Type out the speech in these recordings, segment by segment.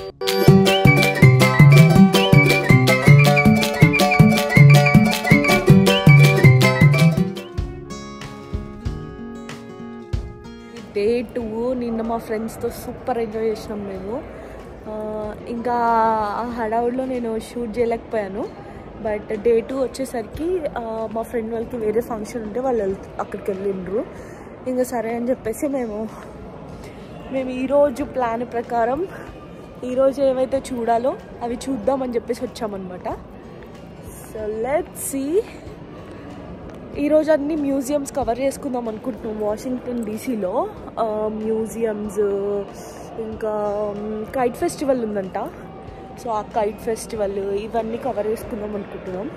Day 2 నిన్న మా ఫ్రెండ్స్తో సూపర్ ఎంజాయ్ చేసినాం మేము. ఇంకా ఆ హడావుడిలో నేను షూట్ చేయలేకపోయాను. బట్ డే 2 వచ్చేసరికి మా ఫ్రెండ్ వాళ్ళకి వేరే ఫంక్షన్ ఉంటే వాళ్ళు అక్కడికి వెళ్ళిండ్రు. ఇంకా సరే అని చెప్పేసి మేము ఈరోజు ప్లాన్ ప్రకారం ఈరోజు ఏవైతే చూడాలో అవి చూద్దామని చెప్పేసి వచ్చామన్నమాట. So let's see. ఈరోజు అన్ని మ్యూజియంస్ కవర్ చేసుకుందాం అనుకుంటున్నాం. వాషింగ్టన్ డీసీలో మ్యూజియంస్, ఇంకా కైట్ ఫెస్టివల్ ఉందంట. సో ఆ కైట్ ఫెస్టివల్ ఇవన్నీ కవర్ చేసుకుందాం అనుకుంటున్నాం.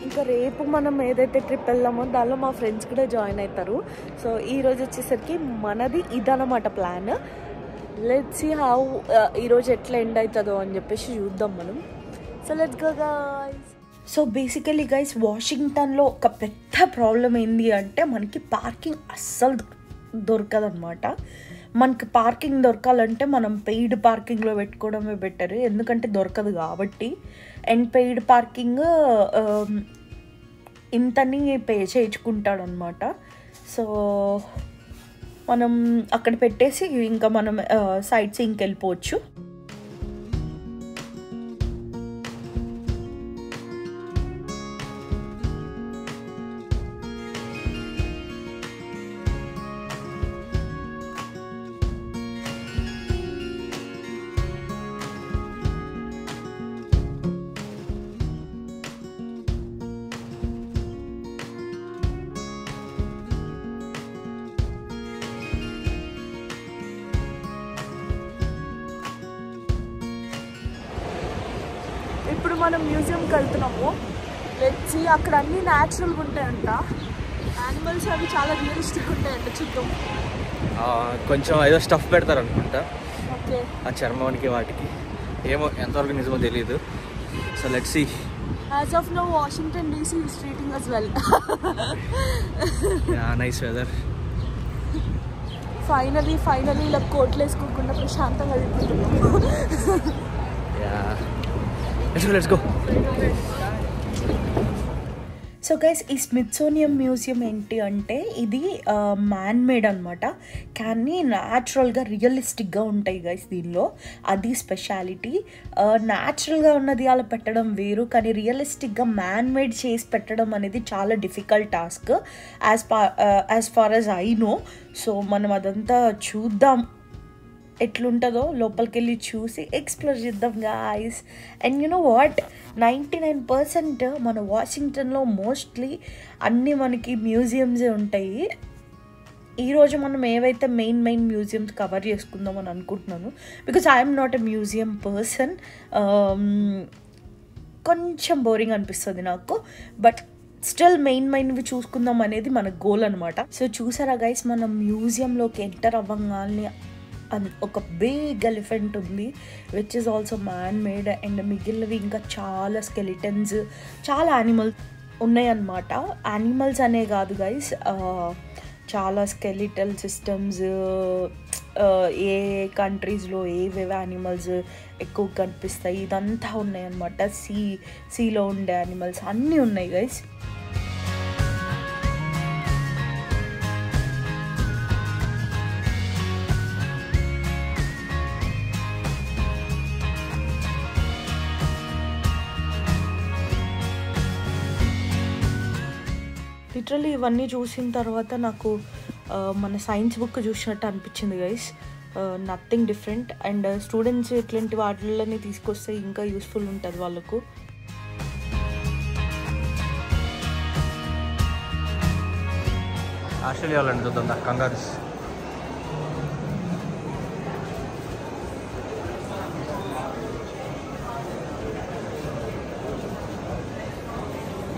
ఇంకా రేపు మనం ఏదైతే ట్రిప్ వెళ్దామో దానిలో మా ఫ్రెండ్స్ కూడా జాయిన్ అవుతారు. సో ఈరోజు వచ్చేసరికి మనది ఇదన్నమాట ప్లాన్. లెట్స్ సీ హౌ ఈరోజు ఎట్లా ఎండ్ అవుతుందో అని చెప్పేసి చూద్దాం మనం. So let's go guys. So basically guys, వాషింగ్టన్లో ఒక పెద్ద ప్రాబ్లం ఏంటి అంటే మనకి పార్కింగ్ అస్సలు దొరకదన్నమాట. మనకి పార్కింగ్ దొరకాలంటే మనం పెయిడ్ పార్కింగ్లో పెట్టుకోవడమే బెటర్, ఎందుకంటే దొరకదు కాబట్టి. అండ్ పెయిడ్ పార్కింగ్ ఇంతని పే చేయించుకుంటాడు అనమాట. సో మనం అక్కడ పెట్టేసి ఇంకా మనం సైట్ సీయింగ్కి వెళ్ళిపోవచ్చు. ఇప్పుడు మనం మ్యూజియంకి వెళ్తున్నాము. Let's see. అక్కడ అన్నీ న్యాచురల్గా ఉంటాయంట. యానిమల్స్ అవి చాలా రియలిస్టిక్ ఉంటాయంట. చూద్దాం. కొంచెం ఏదో స్టఫ్ పెడతారు అనుకుంటా. ఓకే. ఆ చర్మానికి వాటికి ఏమో ఎంతవరకు నిజమో తెలియదు. So let's see. As of now Washington DC is treating us well. Nice weather. Finally ఇలా కోట్లు వేసుకోకుండా ప్రశాంతంగా తిరుగుతున్నాము. Let's go. సో గైస్, ఈ స్మిథ్సోనియన్ మ్యూజియం ఏంటి అంటే ఇది మ్యాన్ మేడ్ అనమాట. కానీ న్యాచురల్గా రియలిస్టిక్గా ఉంటాయి గైస్ దీనిలో. అది స్పెషాలిటీ. న్యాచురల్గా ఉన్నది అలా పెట్టడం వేరు, కానీ రియలిస్టిక్గా మ్యాన్ మేడ్ చేసి పెట్టడం అనేది చాలా difficult task as far as I know. So మనం అదంతా చూద్దాం ఎట్లుంటుందో, లోపలికి వెళ్ళి చూసి ఎక్స్ప్లోర్ చేద్దాం guys. And you know what, 99% మన వాషింగ్టన్లో మోస్ట్లీ అన్నీ మనకి మ్యూజియంసే ఉంటాయి. ఈరోజు మనం ఏవైతే మెయిన్ మ్యూజియంస్ కవర్ చేసుకుందామని అనుకుంటున్నాను. Because I'm not a museum person. కొంచెం బోరింగ్ అనిపిస్తుంది నాకు. బట్ స్టిల్ మెయిన్వి చూసుకుందాం అనేది మన గోల్ అనమాట. సో చూసారా గైస్, మనం మ్యూజియంలోకి ఎంటర్ అవ్వగానే ఒక బిగ్ ఎలిఫెంట్ ఉంది, which is also man made. And మిగిలినవి ఇంకా చాలా స్కెలిటన్స్, చాలా యానిమల్స్ ఉన్నాయన్నమాట. యానిమల్స్ అనే కాదు గైస్, చాలా స్కెలిటల్ సిస్టమ్స్, ఏ కంట్రీస్లో ఏవేవి యానిమల్స్ ఎక్కువ కనిపిస్తాయి ఇదంతా ఉన్నాయన్నమాట. సీలో ఉండే యానిమల్స్ అన్నీ ఉన్నాయి గైస్. లిటరల్లీ ఇవన్నీ చూసిన తర్వాత నాకు మన సైన్స్ బుక్ చూసినట్టు అనిపించింది guys. Nothing different. And students ఇట్లాంటి వాటిల్లోనే తీసుకొస్తే ఇంకా యూస్ఫుల్ ఉంటుంది వాళ్ళకు. ఆస్ట్రేలియాలో చూద్దాం కంగారుస్.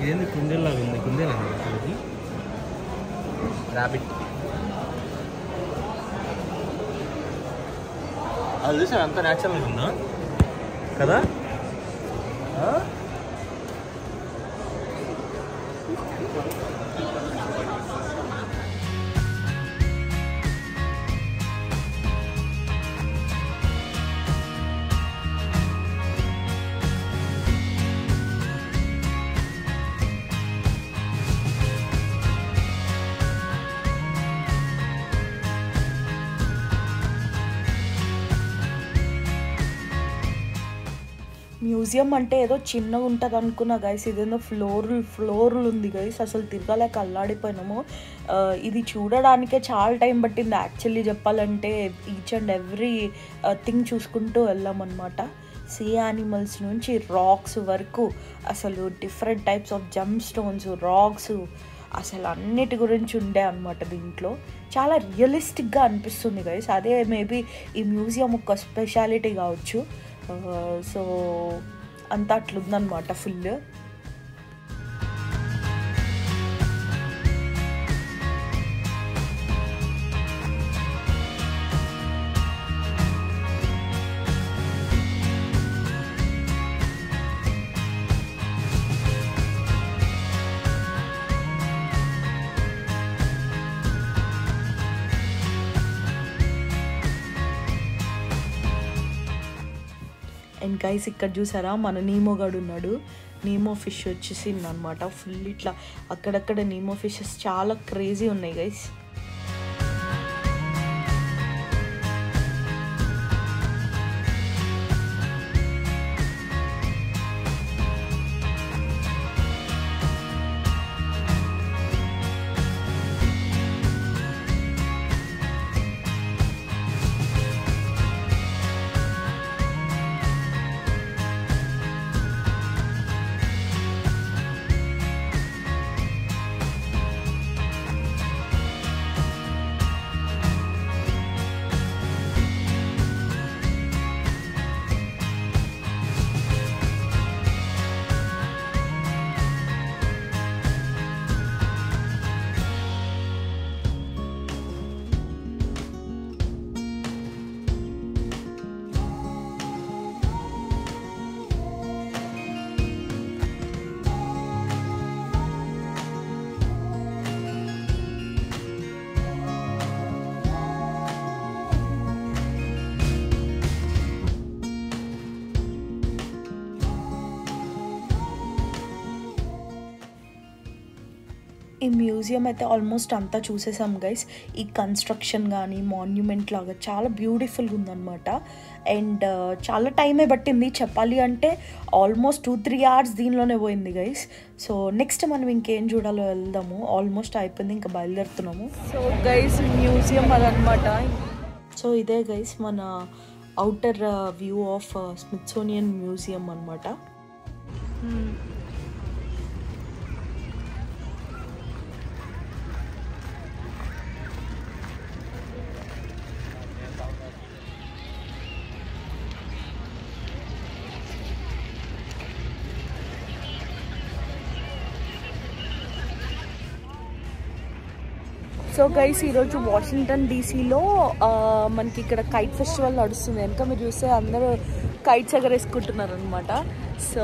ఇదేంది కుందేలాగా ఉంది? కుందేలా అది ర్యాబిట్. అది చూసా ఎంత న్యాచురల్గా ఉందా కదా. మ్యూజియం అంటే ఏదో చిన్నగా ఉంటుంది అనుకున్నా గైస్, ఇదేదో ఫ్లోర్లు ఉంది గైస్, అసలు తిరగలేక అల్లాడిపోయినాము. ఇది చూడడానికే చాలా టైం పట్టింది యాక్చువల్లీ చెప్పాలంటే. ఈచ్ అండ్ ఎవ్రీ థింగ్ చూసుకుంటూ వెళ్ళామన్నమాట. సీ యానిమల్స్ నుంచి రాక్స్ వరకు, అసలు different types of gemstones, rocks, అసలు అన్నిటి గురించి ఉండే అనమాట. దీంట్లో చాలా రియలిస్టిక్గా అనిపిస్తుంది గైస్. అదే మేబీ ఈ మ్యూజియం ఒక స్పెషాలిటీ కావచ్చు. సో అంతా అట్లుందనమాట ఫుల్. అండ్ గైస్ ఇక్కడ చూసారా మన నీమో గడు ఉన్నాడు. నీమో ఫిష్ వచ్చేసింది అనమాట ఫుల్. ఇట్లా అక్కడక్కడ నీమో ఫిషెస్ చాలా క్రేజీ ఉన్నాయి గైస్. ఈ మ్యూజియం అయితే ఆల్మోస్ట్ అంతా చూసేసాం గైస్. ఈ కన్స్ట్రక్షన్ కానీ మాన్యుమెంట్ లాగా చాలా బ్యూటిఫుల్గా ఉందన్నమాట. అండ్ చాలా టైమే పట్టింది చెప్పాలి అంటే, ఆల్మోస్ట్ 2-3 hours దీనిలోనే పోయింది గైస్. సో నెక్స్ట్ మనం ఇంకేం చూడాలో వెళ్దాము. ఆల్మోస్ట్ అయిపోయింది, ఇంకా బయలుదేరుతున్నాము. సో గైస్ మ్యూజియం అదనమాట. సో ఇదే గైస్ మన outer view of Smithsonian museum అనమాట. సో గైస్ ఈరోజు వాషింగ్టన్ డీసీలో మనకి ఇక్కడ కైట్ ఫెస్టివల్ నడుస్తుంది. కనుక మీరు చూస్తే అందరూ కైట్స్ ఎగరేసుకుంటున్నారు అనమాట. సో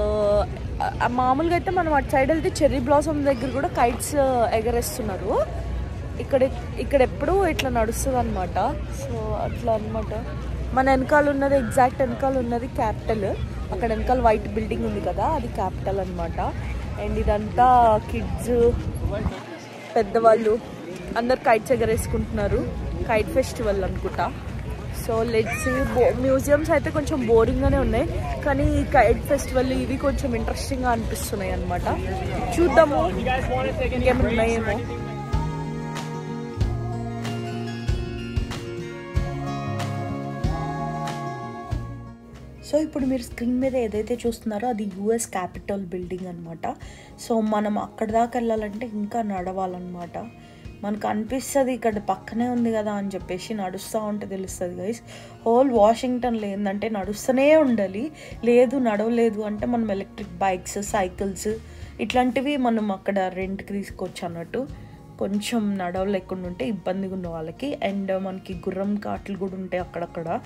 మామూలుగా అయితే మనం అటు సైడ్ వెళ్తే చెర్రీ బ్లాసమ్ దగ్గర కూడా కైట్స్ ఎగరేస్తున్నారు. ఇక్కడ ఎప్పుడు ఇట్లా నడుస్తుంది అనమాట. సో అట్లా అనమాట. మన వెనకాల ఉన్నది, ఎగ్జాక్ట్ వెనకాల ఉన్నది క్యాపిటల్. అక్కడ వెనకాల వైట్ బిల్డింగ్ ఉంది కదా, అది క్యాపిటల్ అనమాట. అండ్ ఇదంతా కిడ్స్, పెద్దవాళ్ళు అందరు కైట్స్ ఎగరేసుకుంటున్నారు. కైట్ ఫెస్టివల్ అనుకుంటా. సో లెట్స్ మ్యూజియంస్ అయితే కొంచెం బోరింగ్గానే ఉన్నాయి, కానీ ఈ కైట్ ఫెస్టివల్ ఇవి కొంచెం ఇంట్రెస్టింగ్గా అనిపిస్తున్నాయి అనమాట. చూద్దాము ఇంకేమైనా ఉన్నాయేమో. సో ఇప్పుడు మీరు స్క్రీన్ మీద ఏదైతే చూస్తున్నారో అది యుఎస్ క్యాపిటల్ బిల్డింగ్ అనమాట. సో మనం అక్కడ దాకా వెళ్ళాలంటే ఇంకా నడవాలన్నమాట. మనకు అనిపిస్తుంది ఇక్కడ పక్కనే ఉంది కదా అని చెప్పేసి నడుస్తూ ఉంటే తెలుస్తుంది గైస్. హోల్ వాషింగ్టన్లో ఏంటంటే నడుస్తూనే ఉండాలి. లేదు నడవలేదు అంటే మనం ఎలక్ట్రిక్ బైక్స్, సైకిల్స్ ఇట్లాంటివి మనం అక్కడ రెంట్కి తీసుకోవచ్చు అన్నట్టు. కొంచెం నడవలేకుండా ఉంటే ఇబ్బందిగా ఉన్న వాళ్ళకి. అండ్ మనకి గుర్రం కాట్లు కూడా ఉంటాయి అక్కడక్కడ.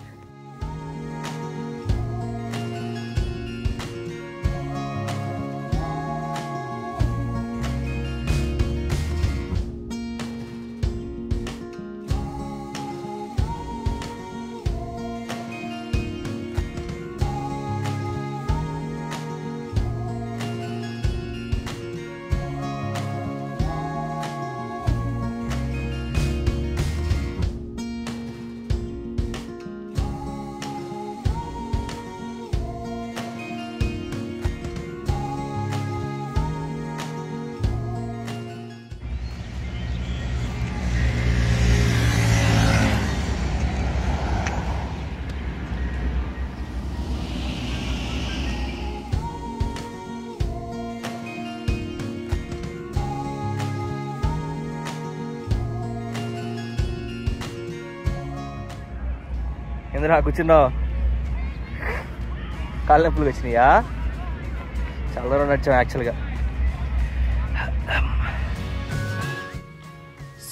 ఎందుకు కూర్చున్నావు? కాళ్ళ నొప్పులు వచ్చినాయా? చాలా దూరం నడిచాం యాక్చువల్గా.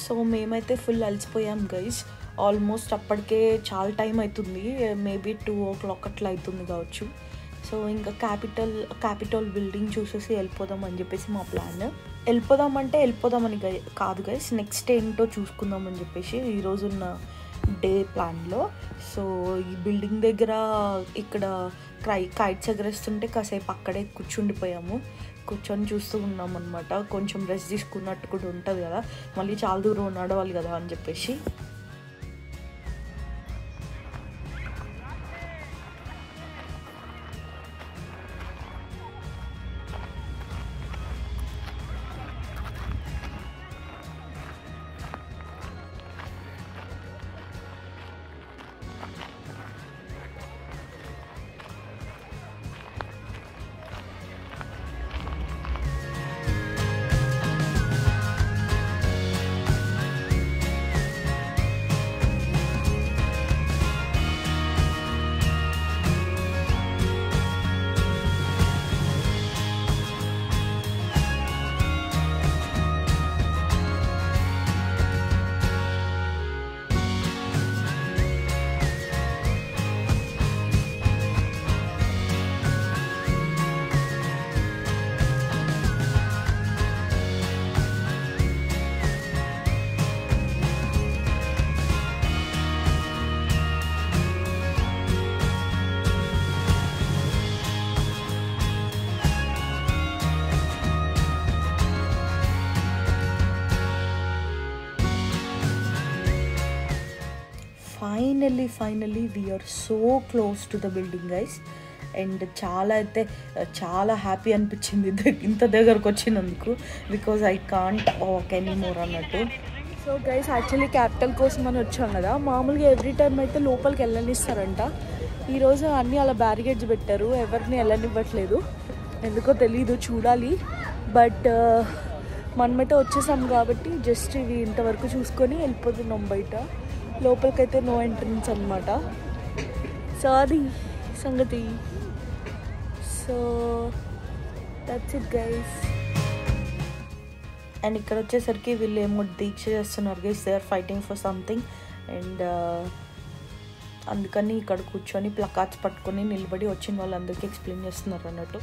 సో మేమైతే ఫుల్ అలసిపోయాం గైస్. ఆల్మోస్ట్ అప్పటికే చాలా టైం అవుతుంది, మేబీ 2 o'clock అట్లా అవుతుంది కావచ్చు. సో ఇంకా క్యాపిటల్ బిల్డింగ్ చూసేసి వెళ్ళిపోదాం అని చెప్పేసి మా ప్లాన్. వెళ్ళిపోదామంటే వెళ్ళిపోదామని కాదు గైస్, నెక్స్ట్ ఏంటో చూసుకుందామని చెప్పేసి ఈరోజున్న డే ప్లాన్లో. సో ఈ బిల్డింగ్ దగ్గర ఇక్కడ కైట్స్ ఎగరేస్తుంటే కాసేపు అక్కడే కూర్చొని చూస్తూ ఉన్నాం అనమాట. కొంచెం రెస్ట్ తీసుకున్నట్టు కూడా ఉంటుంది కదా, మళ్ళీ చాలా దూరం నడవాలి కదా అని చెప్పేసి. Finally we are so close to the building guys. And చాలా హ్యాపీ అనిపించింది ఇంత దగ్గరకు వచ్చినందుకు, because I can't walk anymore అన్నట్టు. సో గైస్ యాక్చువల్లీ క్యాపిటల్ కోసం అని వచ్చాం కదా, మామూలుగా ఎవ్రీ టైం అయితే లోపలికి వెళ్ళనిస్తారంట. ఈరోజు అన్నీ అలా బ్యారికేడ్స్ పెట్టారు, ఎవరిని వెళ్ళనివ్వట్లేదు, ఎందుకో తెలీదు, చూడాలి. బట్ మనమైతే వచ్చేసాం కాబట్టి జస్ట్ ఇవి ఇంతవరకు చూసుకొని వెళ్ళిపోతున్నాం బయట. లోపలికైతే నో ఎంట్రన్స్ అనమాట. సో అది సంగతి. So that's it guys. And ఇక్కడ వచ్చేసరికి వీళ్ళు ఏమో దీక్ష చేస్తున్నారు guys, they are fighting for something. And అందుకని ఇక్కడ కూర్చొని ప్లకార్డ్స్ పట్టుకొని నిలబడి వచ్చిన వాళ్ళందరికీ ఎక్స్ప్లెయిన్ చేస్తున్నారు అన్నట్టు.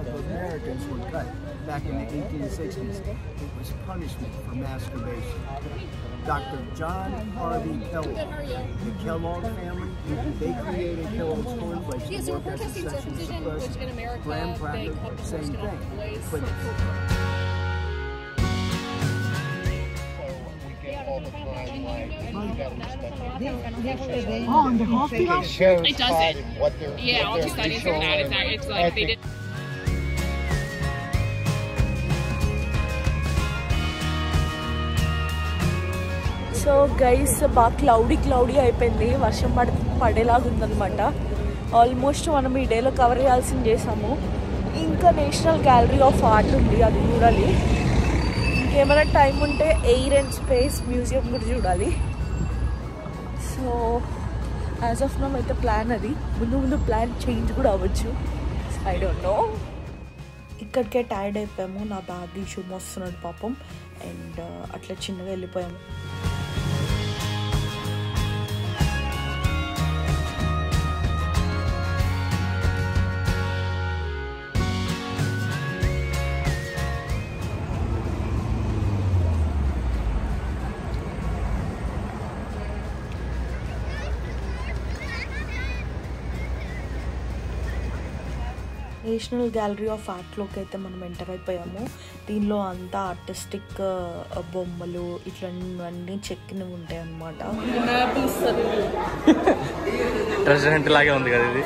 of Americans were cut back in the 1860s. It was punishment for masturbation. Dr. John Harvey Kellogg, the Kellogg family, they created Kellogg's cornflakes to work as a sexual suppressant. Graham cracker, same thing. But Oh, in the hospital? It shows It doesn't. what they're Yeah, all the studies on that. It's like they did. So guys బాగా cloudy అయిపోయింది, వర్షం పడేలాగా ఉందన్నమాట. Almost మనం ఈ డేలో cover చేయాల్సింది చేసాము. ఇంకా నేషనల్ గ్యాలరీ ఆఫ్ ఆర్ట్ ఉంది, అది చూడాలి. ఇంకేమైనా టైం ఉంటే ఎయిర్ అండ్ స్పేస్ మ్యూజియం కూడా చూడాలి. సో యాజ్ ఆఫ్ నౌ అయితే ప్లాన్ అది, ముందు ప్లాన్ చేంజ్ కూడా అవ్వచ్చు, ఐ డోంట్ నో. ఇక్కడికే టైర్డ్ అయిపోయాము, నా బ్యాగ్ ఇష్యూ మోస్తున్నాడు పాపం. అండ్ అట్లా చిన్నగా వెళ్ళిపోయాము. నేషనల్ గ్యాలరీ ఆఫ్ ఆర్ట్లోకి అయితే మనం ఎంటర్ అయిపోయాము. దీనిలో అంతా ఆర్టిస్టిక్ బొమ్మలు ఇట్లాంటివన్నీ చెక్కినవి ఉంటాయి అన్నమాట. రెస్టారెంట్ లాగే ఉంది కదా ఇది.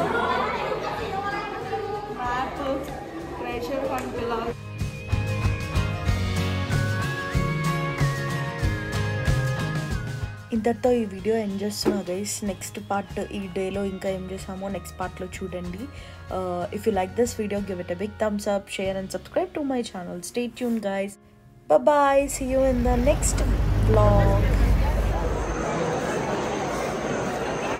ఇంతటితో ఈ వీడియో ఎండ్ చేస్తున్నా గైస్. నెక్స్ట్ పార్ట్ ఈ డేలో ఇంకా ఏం చేసామో నెక్స్ట్ పార్ట్లో చూడండి. If you like this video give it a big thumbs up, share and subscribe to my channel. Stay tune guys. Bye bye. See you in the next vlog.